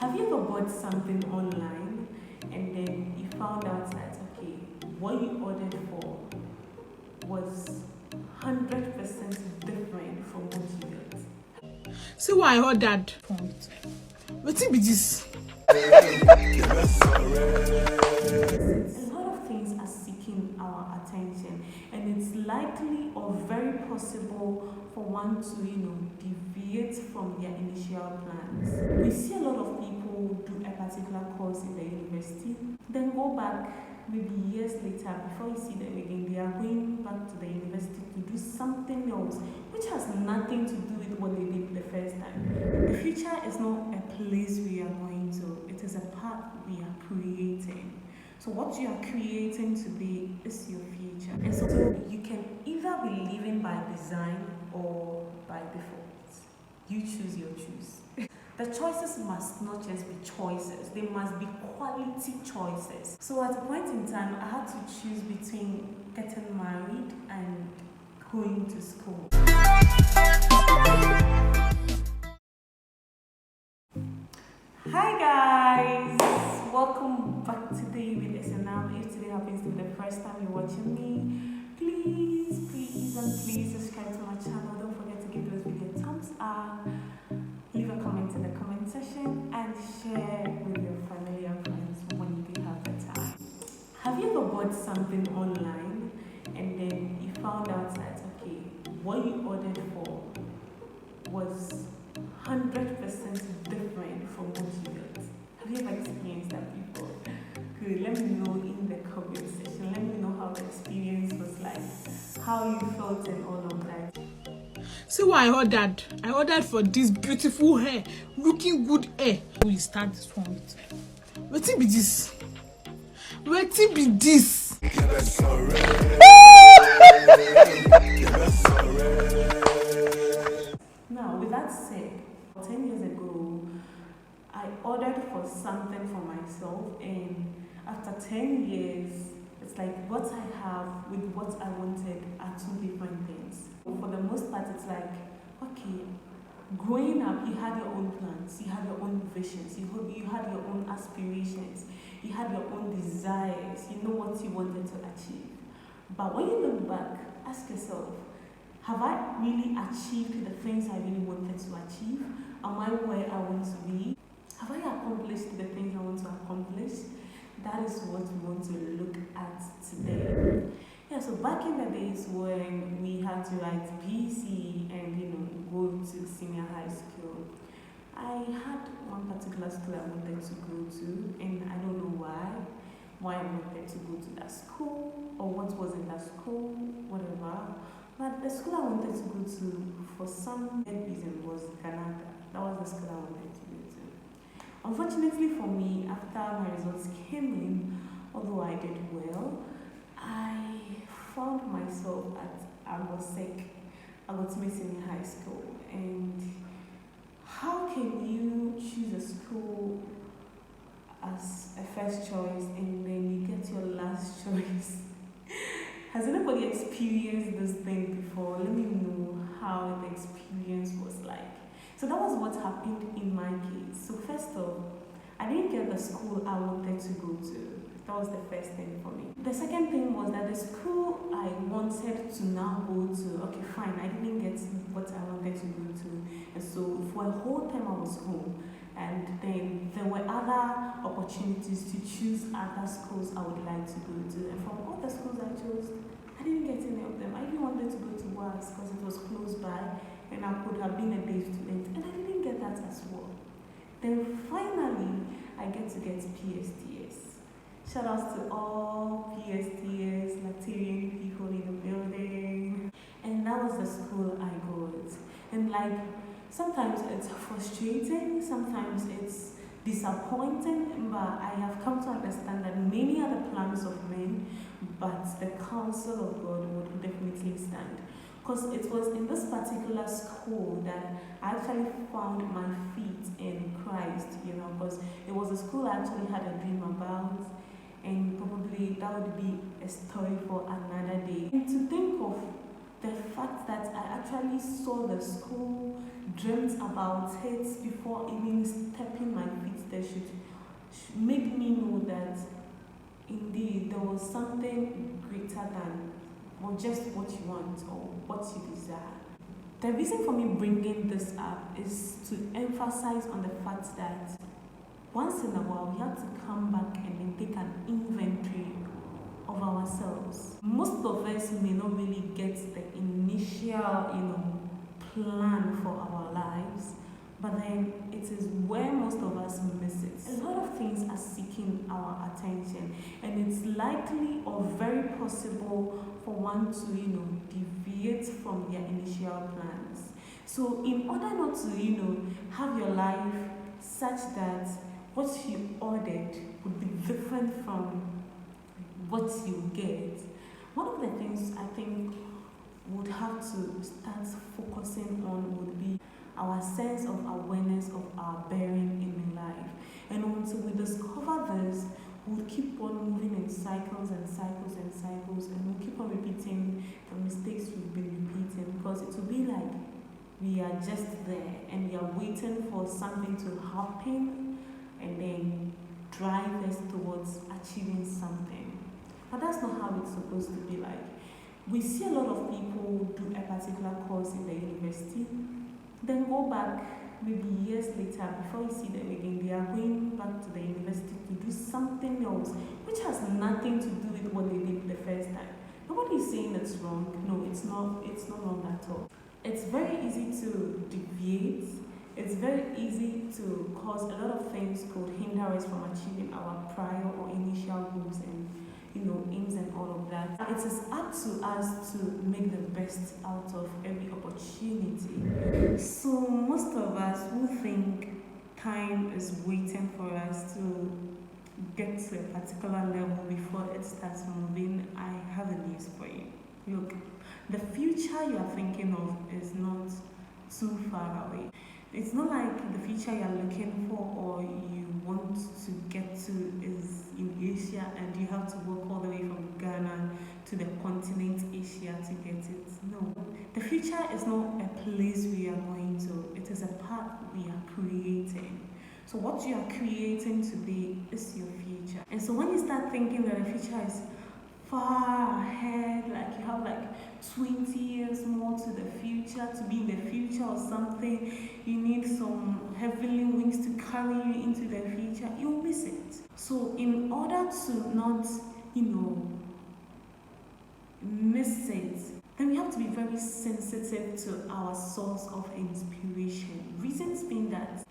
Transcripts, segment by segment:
Have you ever bought something online and then you found out that, okay, what you ordered for was 100% different from what you got? See why I ordered. What's it be this? A lot of things are seeking our attention, and it's likely or very possible for one to, deviate from their initial plans. We see a lot of people do a particular course in the university, then go back maybe years later, before you see them again, they are going back to the university to do something else, which has nothing to do with what they did the first time. The future is not a place we are going to, it is a path we are creating. So what you are creating today is your future. And so you can either be living by design or by default. You choose your choose. The choices must not just be choices, they must be quality choices. So at a point in time, I had to choose between getting married and going to school. Hi guys! Welcome back today with Esenam. If today happens to be the first time you're watching me, please subscribe to my channel. Don't forget to give this video a thumbs up. Leave a comment in the comment section and share with your family and friends when you do have the time. Have you ever bought something online and then you found out that, okay, what you ordered for was 100% different from what you got? Have you ever experienced that before? Good, let me know in the comment section. Let me know how the experience was like, how you felt and all of that. See why I ordered. I ordered for this beautiful hair, looking good hair. We start this one with. What's it be this? What's it be this? Now, with that said, 10 years ago, I ordered for something for myself, and after 10 years, it's like what I have with what I wanted are two different things. For the most part, it's like, okay, growing up, you had your own plans, you had your own visions, you had your own aspirations, you had your own desires, you know what you wanted to achieve. But when you look back, ask yourself, have I really achieved the things I really wanted to achieve? Am I where I want to be? Have I accomplished the things I want to accomplish? That is what we want to look at today. Yeah, so back in the days when we had to write BC and go to senior high school, I had one particular school I wanted to go to, and I don't know why I wanted to go to that school or what was in that school, whatever. But the school I wanted to go to for some reason was Canada. That was the school I wanted to go to. Unfortunately for me, after my results came in, although I did well, I found myself at Agosek Senior High School. And how can you choose a school as a first choice and then you get your last choice? Has anybody experienced this thing before? Let me know how the experience was like. So that was what happened in my case. So first off, I didn't get the school I wanted to go to. That was the first thing for me. The second thing was that the school I wanted to now go to, okay fine, I didn't get what I wanted to go to. And so for a whole time I was home. And then there were other opportunities to choose other schools I would like to go to. And from all the schools I chose, I didn't get any of them. I even wanted to go to WAS because it was close by and I could have been a day student. And I didn't get that as well. Then finally, I get PSTS. Shout outs to all PSTS, Latvian people in the building. And that was the school I got. And sometimes it's frustrating, sometimes it's disappointing, but I have come to understand that many are the plans of men, but the counsel of God would definitely stand. Because it was in this particular school that I actually found my feet in Christ, because it was a school I actually had a dream about, and probably that would be a story for another day. And to think of the fact that I actually saw the school, dreamt about it before even stepping my feet there. there should make me know that indeed there was something greater than or just what you want or what you desire. The reason for me bringing this up is to emphasize on the fact that once in a while we have to come back and then take an inventory of ourselves. Most of us may not really get the initial, plan for our lives, but then it is where most of us miss it. A lot of things are seeking our attention, and it's likely or very possible for one to, deviate from their initial plans. So in order not to, have your life such that what you ordered would be different from what you get, one of the things I think would have to start focusing on would be our sense of awareness of our bearing in life. And until we discover this, we'll keep on moving in cycles and cycles and cycles, and we'll keep on repeating the mistakes we've been repeating, because it will be like we are just there and we are waiting for something to happen and then drive us towards achieving something. But that's not how it's supposed to be like. We see a lot of people do a particular course in the university, then go back maybe years later, before you see them again, they are going back to the university to do something else, which has nothing to do with what they did the first time. Nobody is saying it's wrong. No, it's not wrong at all. It's very easy to deviate. It's very easy to cause a lot of things could hinder us from achieving our prior or initial goals and aims and all of that. It is up to us to make the best out of every opportunity. So most of us who think time is waiting for us to get to a particular level before it starts moving, I have a news for you. Look, the future you are thinking of is not too far away. It's not like the future you're looking for or you want to get to is in Asia and you have to walk all the way from Ghana to the continent Asia to get it. No. The future is not a place we are going to. It is a path we are creating. So what you are creating today is your future. And so when you start thinking that the future is far ahead, like you have like 20 years more to the future, to be in the future or something, you need some heavenly wings to carry you into the future, you'll miss it. So in order to not, miss it, then we have to be very sensitive to our source of inspiration. Reasons being that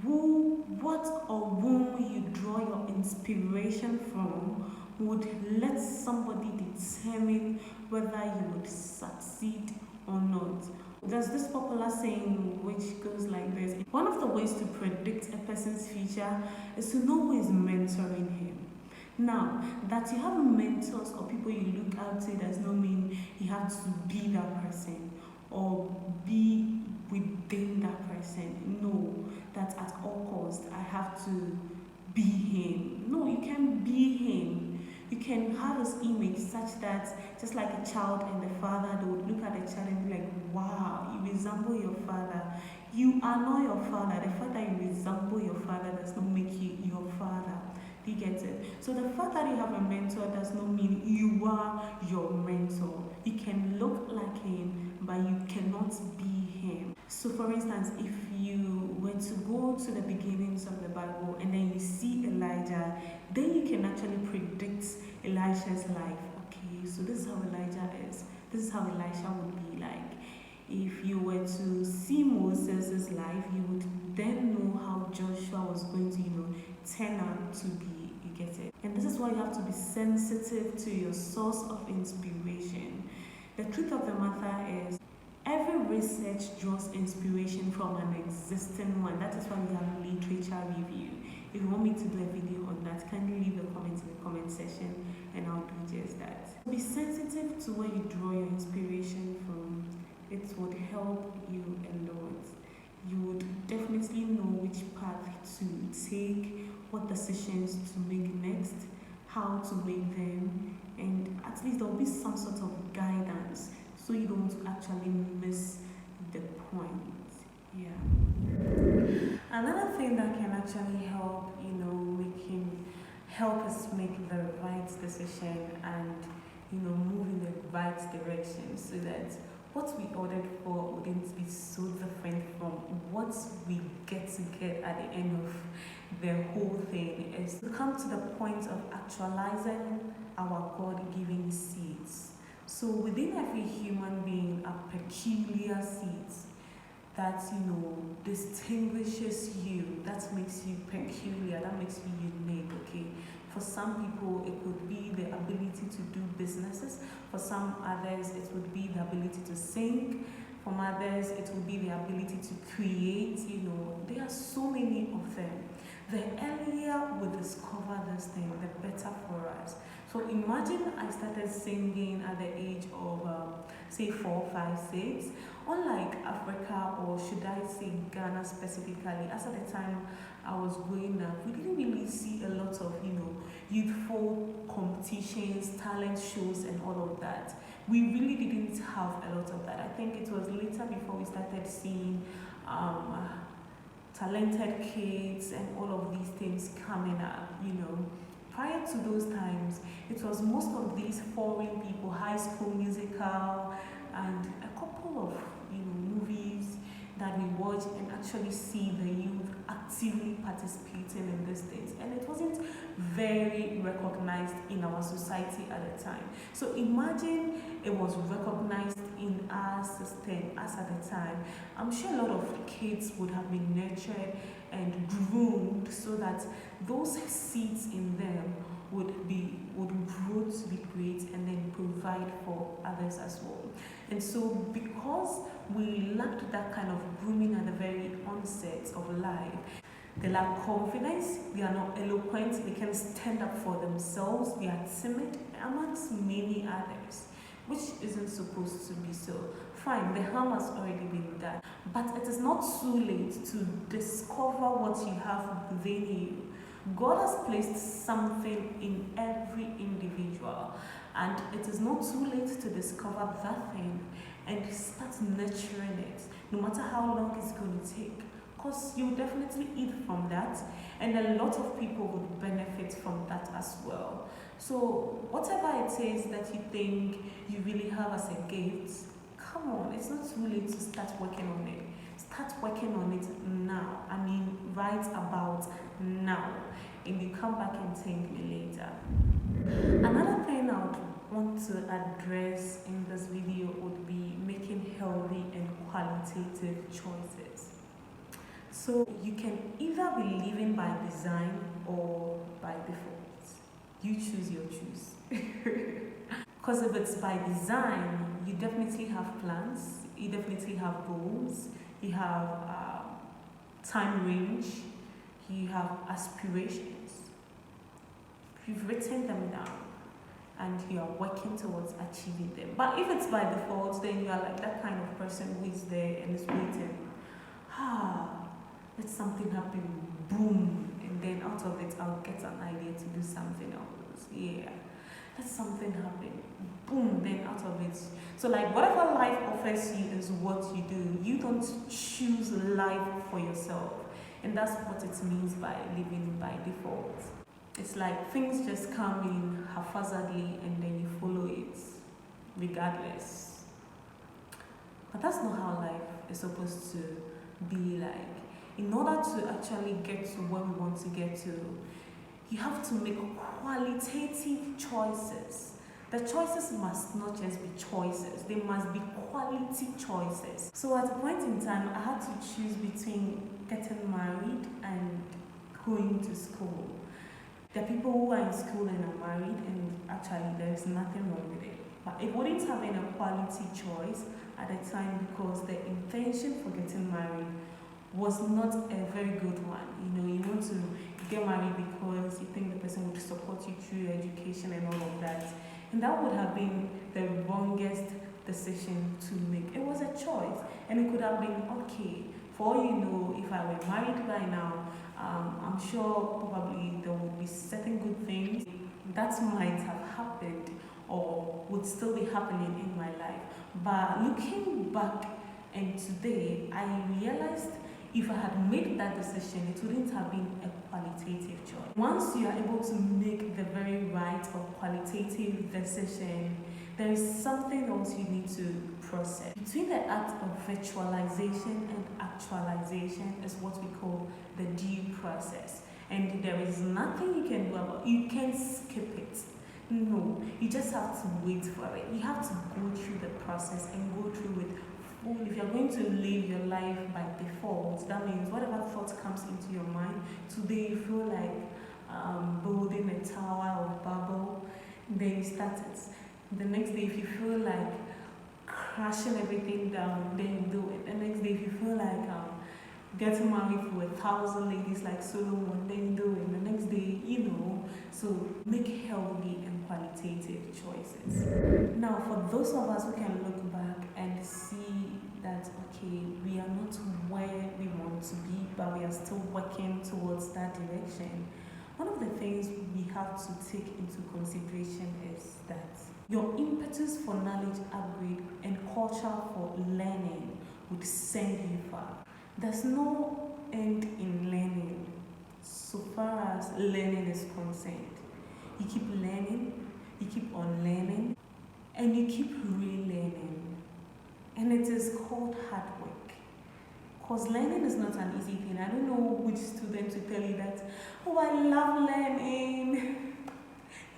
what or whom you draw your inspiration from would let somebody determine whether you would succeed or not. There's this popular saying which goes like this: one of the ways to predict a person's future is to know who is mentoring him. Now, that you have mentors or people you look up to does not mean you have to be that person or be within that person. No, that at all costs I have to be him. No, you can't be him. You can have his image such that, just like a child and the father, they would look at the child and be like, wow, you resemble your father. You are not your father. The fact that you resemble your father does not make you your father. Do you get it? So the fact that you have a mentor does not mean you are your mentor. You can look like him, but you cannot be him. So for instance, if you were to go to the beginnings of the Bible and then you see Elijah, then you can actually predict Elisha's life. Okay, so this is how Elijah is. This is how Elisha would be like. If you were to see Moses' life, you would then know how Joshua was going to, turn out to be. You get it? And this is why you have to be sensitive to your source of inspiration. The truth of the matter is, every research draws inspiration from an existing one. That is why we have literature review. If you want me to do a video on that, kindly leave a comment in the comment section and I'll do just that. Be sensitive to where you draw your inspiration from. It would help you a lot. You would definitely know which path to take, what decisions to make next, how to make them, and at least there will be some sort of guidance so you don't actually miss the point. Yeah. Another thing that can actually help help us make the right decision and move in the right direction, so that what we ordered for wouldn't be so different from what we get at the end of the whole thing. Is to come to the point of actualizing our God-given seeds. So within every human being are peculiar seeds that distinguishes you, that makes you peculiar, that makes you unique. Okay, for some people it could be the ability to do businesses, for some others it would be the ability to sing, for others it would be the ability to create. There are so many of them. The earlier we discover this thing, the better for us. So imagine I started singing at the age of say 4, 5, 6. Unlike Africa, or should I say Ghana specifically, as at the time I was growing up, we didn't really see a lot of youthful competitions, talent shows, and all of that. We really didn't have a lot of that. I think it was later before we started seeing talented kids and all of these things coming up. Prior to those times, it was most of these foreign people, High School Musical, and a couple of movies that we watch and actually see the youth actively participating in these things, and it wasn't very recognized in our society at the time. So imagine it was recognized in our system as at the time. I'm sure a lot of kids would have been nurtured and groomed so that those seeds in them would grow to be great and then provide for others as well. And so because we lacked that kind of grooming at the very onset of life, they lack confidence, they are not eloquent, they can stand up for themselves, they are timid, amongst many others, which isn't supposed to be so. Fine, the harm has already been done, but it is not too late to discover what you have within you. God has placed something in every individual, and it is not too late to discover that thing and start nurturing it, no matter how long it's going to take, because you definitely eat from that, and a lot of people would benefit from that as well. So whatever it is that you think you really have as a gift, come on, it's not too late to start working on it. Start working on it now. I mean, right about now. And you come back and thank me later. Another thing I would want to address in this video would be making healthy and qualitative choices. So you can either be living by design or by default. You choose your choose. Because if it's by design, you definitely have plans, you definitely have goals, you have time range, you have aspirations. You've written them down and you are working towards achieving them. But if it's by default, then you are like that kind of person who is there and is waiting. Let something happen, boom, and then out of it I'll get an idea to do something else. Yeah. Let something happen, boom, then out of it. So like whatever life offers you is what you do. You don't choose life for yourself. And that's what it means by living by default. It's like things just come in haphazardly and then you follow it regardless. But that's not how life is supposed to be like. In order to actually get to where we want to get to, you have to make qualitative choices. The choices must not just be choices, they must be quality choices. So at a point in time, I had to choose between getting married and going to school. There are people who are in school and are married, and actually there's nothing wrong with it. But it wouldn't have been a quality choice at the time because the intention for getting married was not a very good one. You want to get married because you think the person would support you through your education and all of that. And that would have been the wrongest decision to make. It was a choice, and it could have been okay. For all you know, if I were married by now, I'm sure probably there would be certain good things that might have happened or would still be happening in my life. But looking back and today, I realized if I had made that decision, it wouldn't have been a qualitative choice. Once you are able to make the very right or qualitative decision, there is something else you need to process. Between the act of virtualization and actualization is what we call the due process. And there is nothing you can do about it. You can skip it. No, you just have to wait for it. You have to go through the process and go through it. If you're going to live your life by default, that means whatever thought comes into your mind, today you feel like building a tower of Babel, then you start it. The next day, if you feel like crashing everything down, then you do it. The next day, if you feel like getting married to 1,000 ladies like Solomon, then you do it. The next day, so make healthy and qualitative choices. Now, for those of us who can look back and see that, okay, we are not where we want to be, but we are still working towards that direction, one of the things we have to take into consideration is that your impetus for knowledge upgrade and culture for learning would send you far. There's no end in learning so far as learning is concerned. You keep learning, you keep on learning, and you keep relearning. And it is called hard work. Because learning is not an easy thing. I don't know which student to tell you that, oh, I love learning.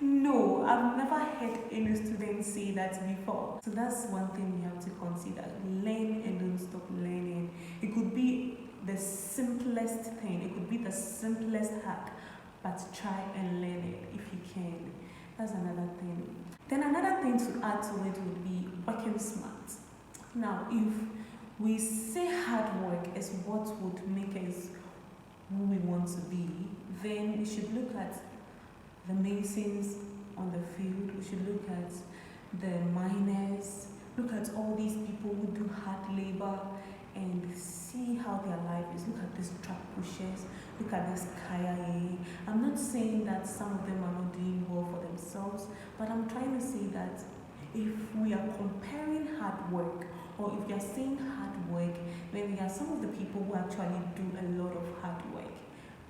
No, I've never heard any student say that before. So that's one thing you have to consider. Learn and don't stop learning. It could be the simplest thing. It could be the simplest hack, but try and learn it if you can. That's another thing. Then another thing to add to it would be working smart. Now, if we say hard work is what would make us who we want to be, then we should look at the masons on the field, we should look at the miners, look at all these people who do hard labor and see how their life is. Look at these truck pushers, look at this Kaya. I'm not saying that some of them are not doing well for themselves, but I'm trying to say that if we are comparing hard work, or if you are saying hard work, then there are some of the people who actually do a lot of hard work.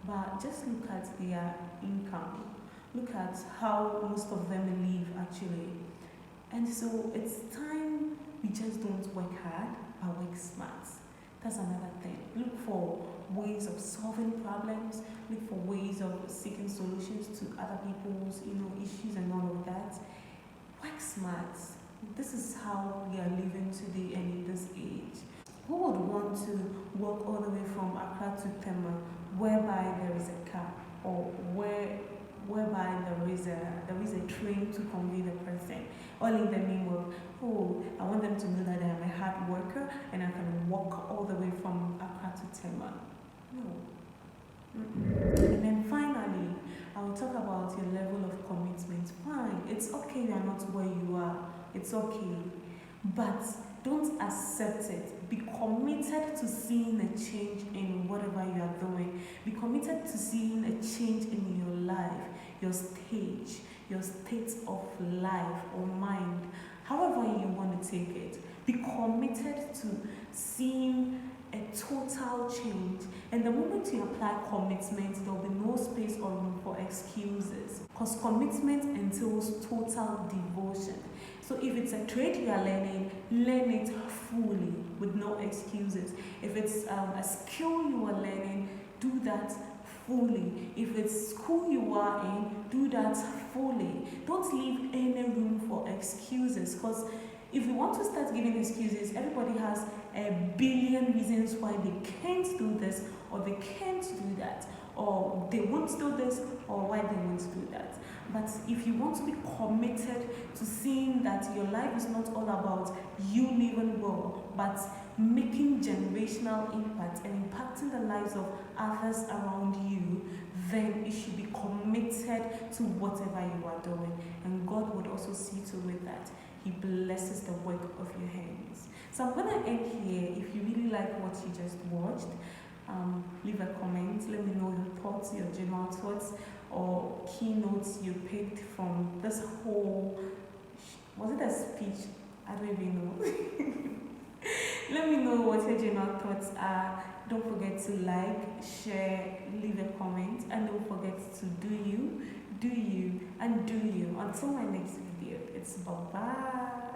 But just look at their income. Look at how most of them live actually. And so it's time we just don't work hard, but work smart. That's another thing. Look for ways of solving problems. Look for ways of seeking solutions to other people's issues and all of that. Work smart. This is how we are living today and in this age. Who would want to walk all the way from Accra to Tema, whereby there is a car, or whereby there is a train to convey the person, all in the name of, oh, I want them to know that I am a hard worker and I can walk all the way from Accra to Tema. No. And then finally, I will talk about your level of commitment. Fine, it's okay you are not where you are. It's okay. But don't accept it. Be committed to seeing a change in whatever you are doing. Be committed to seeing a change in your life, your stage, your state of life or mind, however you want to take it. Be committed to seeing a total change. And the moment you apply commitment, there will be no space or room for excuses. Because commitment entails total devotion. So if it's a trade you are learning, learn it fully with no excuses. If it's a skill you are learning, do that fully. If it's school you are in, do that fully. Don't leave any room for excuses, because if you want to start giving excuses, everybody has a billion reasons why they can't do this, or they can't do that, or they won't do this, or why they won't do that. But if you want to be committed to seeing that your life is not all about you living well, but making generational impact and impacting the lives of others around you, then you should be committed to whatever you are doing. And God would also see to it that He blesses the work of your hands. So I'm going to end here. If you really like what you just watched, leave a comment. Let me know your thoughts, your general thoughts, or keynotes you picked from this whole, was it a speech? I don't even know. Let me know what your general thoughts are, Don't forget to like, share, leave a comment, and don't forget to do you, and do you. Until my next video, it's bye bye.